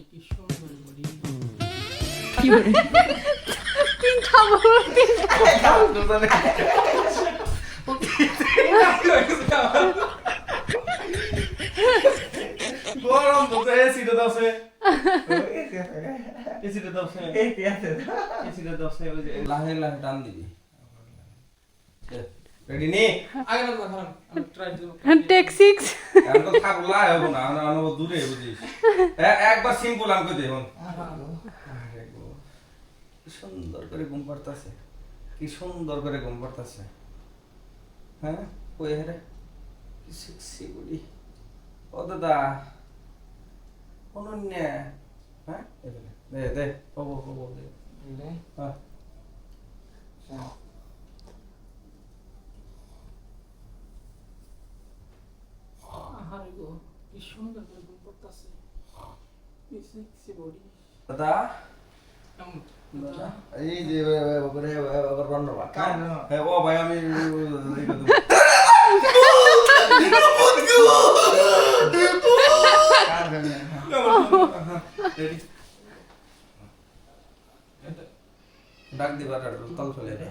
কি সুন্দর বডি কি করে তিন খাবো গরম তো এসিটা দাওছে এসিটা দাওছে এসিটা দাওছে ওই যে লাহে লাহে টান দিবি রেডি নি আগে না খারাপ আমি ট্রাই দিব টেক 6 আমি তো থাকলা হবে না আমি দূরে বুঝিস একবার সিম্পল আমাকে দে হন কি সুন্দর করে ঘুম পাড়তাছে কি সুন্দর করে ঘুম পাড়তাছে হ্যাঁ কই রে কি সেক্সি বডি ও দাদা অনন্য হ্যাঁ দে দে ও দে হ্যাঁ আহারে গো কি সুন্দর করে ঘুম পড়তাছে কি সেক্সি বডি দাদা কেমন এই যে করে রান্না হ্যাঁ ও ভাই আমি ডাক দিবা তল ফেলে রে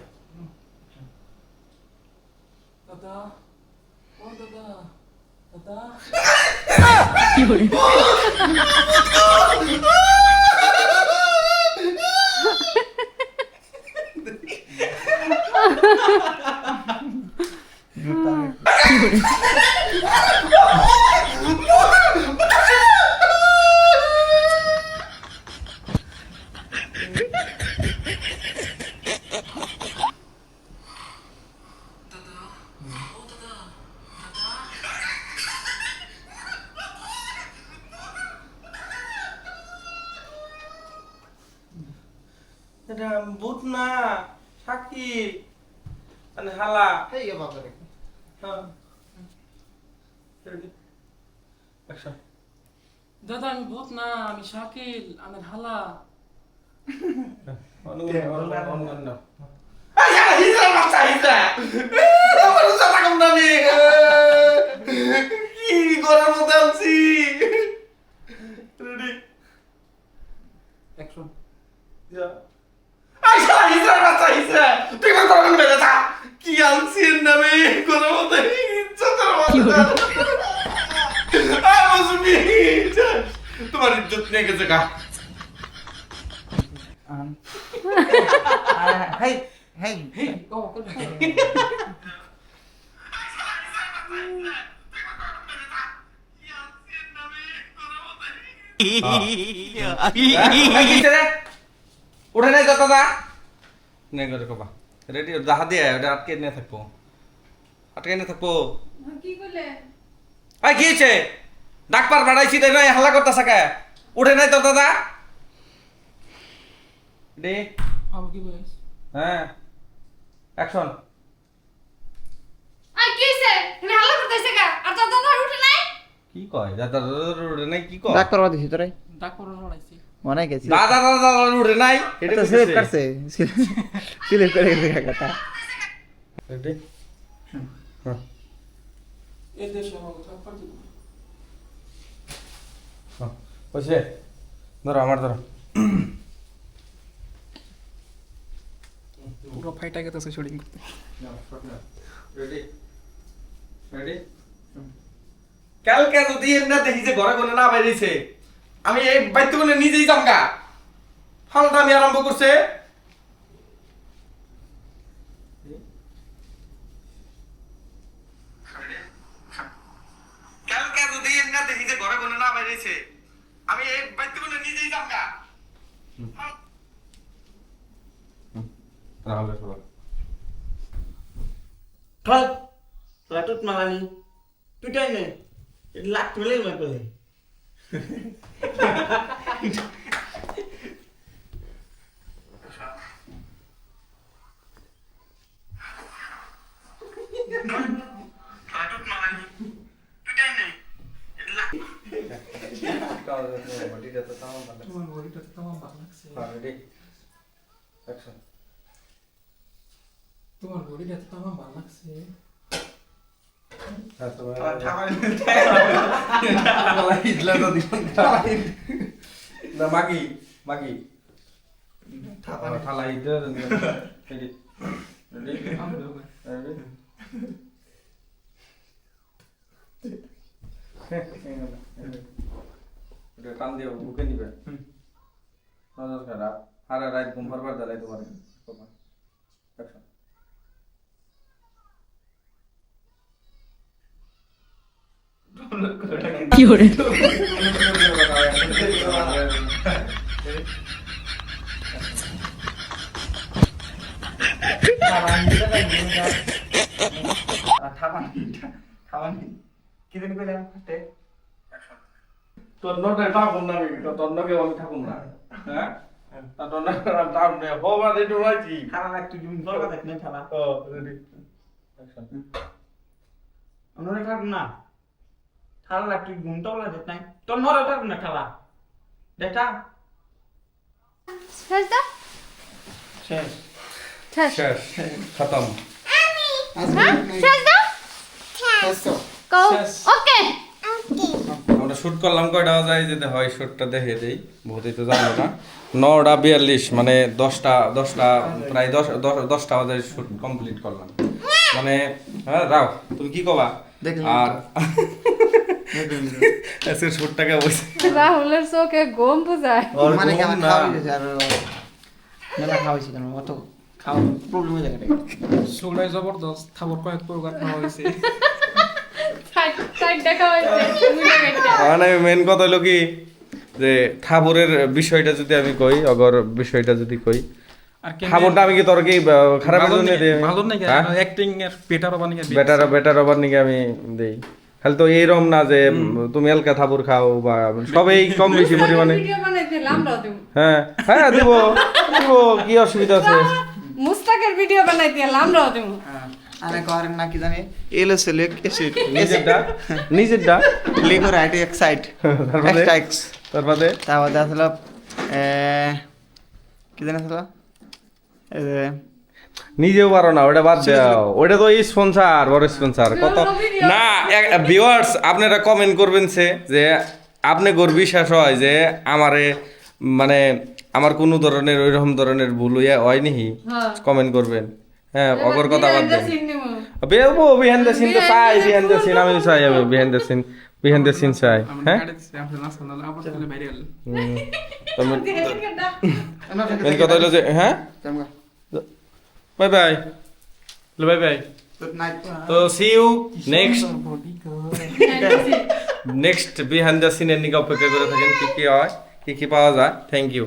দাদা ও দাদা দাদা কি করে এটা ভূত না সাকিব মানে হালা এই বাবা রে হ্যাঁ রেডি অ্যাকশন দাদা আমি ভূত না আমি শাকিল আমার হালা অনুমান আয়া হিজা বাচ্চা হিজা আমার সাথে কম দামি কি করার মতো আছি রেডি অ্যাকশন যা আইসা হিজা বাচ্চা হিজা তুই আমার করবেন না দাদা কি আনছি এর নামে করার মতো ইজ্জতের মতো মুসমি তোমার ইজ্জত নিয়ে গেছে কা হেই হেই হেই ও কই উঠে নাই দাদা নেই করে কবা রেডি দাহা দিয়ে ওটা আটকে নিয়ে থাকবো আটকে নিয়ে থাকবো কি করলে আই কি হয়েছে ডাক্তার বাড়াইছি তাই নয় হাল্লা করতেছে কে উঠে নাই তো দাদা রে আবু কি বলিস হ্যাঁ অ্যাকশন আই কি হইছে তুমি হাল্লা করতেছে কা আর দাদা না উঠে নাই কি কয় দাদা উঠে নাই কি কয় ডাক্তার বাদ দিছি তোরে ডাক করে লড়াইছি মনে গেছি দাদা দাদা উঠে নাই এটা এটা স্লিপ করছে স্লিপ করে গেছে কাকা রেডি হ্যাঁ এই দেশে আমার থাকবার দিব হ্যাঁ বসে ধরো আমার ধরো পুরো ফাইটা গেছে শুটিং করতে রেডি রেডি কালকে যদি এর না দেখি যে ঘরে কোনে না বাইরেছে আমি এই বাইতে কোনে নিজেই জামগা ফালটা আমি আরম্ভ করছে কালকে যদি এর না দেখি যে ঘরে কোনে না বাইরেছে আমি এই বাইতে কোনে নিজেই জামগা তাহলে সবাই ঠক লাটুত মালানি তুই টাই নে লাট মেলে মে কই বডিটা তো তামাম ভালো তোমার বডিটা তো আমার ভালো লাগছে রেডি অ্যাকশন তোমার বডিটা তো আমার ভালো লাগছে হ্যাঁ তোমার ঠামাই ইদলা তো দিন না মাগি মাগি থাপা থালা ইতে রেডি রেডি রেডি টান দিয়ে বুকে নিবে নজর খারাপ হারা রাত ঘুম পারবার দালাই তোমার অ্যাকশন কি করে তোর নটা ঠাকুর না আমি তোর নকে আমি ঠাকুর না হ্যাঁ তোর না তার নে হবা দে তো রাজি ও রেডি অ্যাকশন শেষ দাও শেষ শেষ খতম হ্যাঁ শেষ দাও কো ওকে আমরা শুট করলাম কয়টা যায় যেতে হয় শুটটা দেখে দেই বহুতই তো জানো না 9:42 মানে 10টা প্রায় 10টা বাজে শুট কমপ্লিট করলাম মানে হ্যাঁ রাও তুমি কি কবা আর আজকে শুটটাকে বসে রাহুলের চোখে ঘুম বুঝায় মানে কি আমার না। খাওয়া হয়েছে আর মেলা খাওয়া হয়েছে কেন অত খাওয়া প্রবলেম হয়ে যাবে শুকনায় জবরদস্ত থাবর কয়েক প্রকার খাওয়া হয়েছে সাইড দেখা হয়েছে তুমি না মানে মেন কথা হলো কি যে ঠাকুরের বিষয়টা যদি আমি কই অগর বিষয়টা যদি কই আর ঠাকুরটা আমি কি তোর কি খারাপ জন্য দেই ভালো নাকি হ্যাঁ? অ্যাক্টিং এর বেটার বানি বেটার ওভার নিকে আমি দেই খালি তো এইরকম না যে তুমি এলকা থাপুর খাও বা সবাই কম বেশি পরিমাণে ভিডিও বানাইতে আমরাও দেব হ্যাঁ হ্যাঁ দিব দিব কি অসুবিধা আছে মুস্তাকের ভিডিও বানাইতে আমরাও দেব আরে করেন না কি জানি এলো সিলেক্ট এসিড নিজেরটা লিগো রাইট এক সাইড তারপরে এক্সট্রাক্স তারপরে তারপরে আসলে কি জানি আসলে নিজেও পারো না ওটা বাদ দাও ওটা তো স্পন্সর বড় স্পন্সর কত না ভিউয়ার্স আপনারা কমেন্ট করবেন যে আপনি গোর বিশ্বাস হয় যে আমারে মানে আমার কোনো ধরনের ওইরকম ধরনের ভুল হয় নাকি হ্যাঁ কমেন্ট করবেন হ্যাঁ অগর কথা বাদ দেন সিনেমা বেবো বিহাইন্ড দ্য সিন তো চাই বিহাইন্ড দ্য সিন আমি চাই আমি বিহাইন্ড দ্য সিন চাই হ্যাঁ ভাইরাল মেন কথা হলো যে হ্যাঁ বাই বাই বাই বাই তো see you next behind the সিনের নিকে অপেক্ষা করে থাকেন কি কি হয় কি কি পাওয়া যায় থ্যাংক ইউ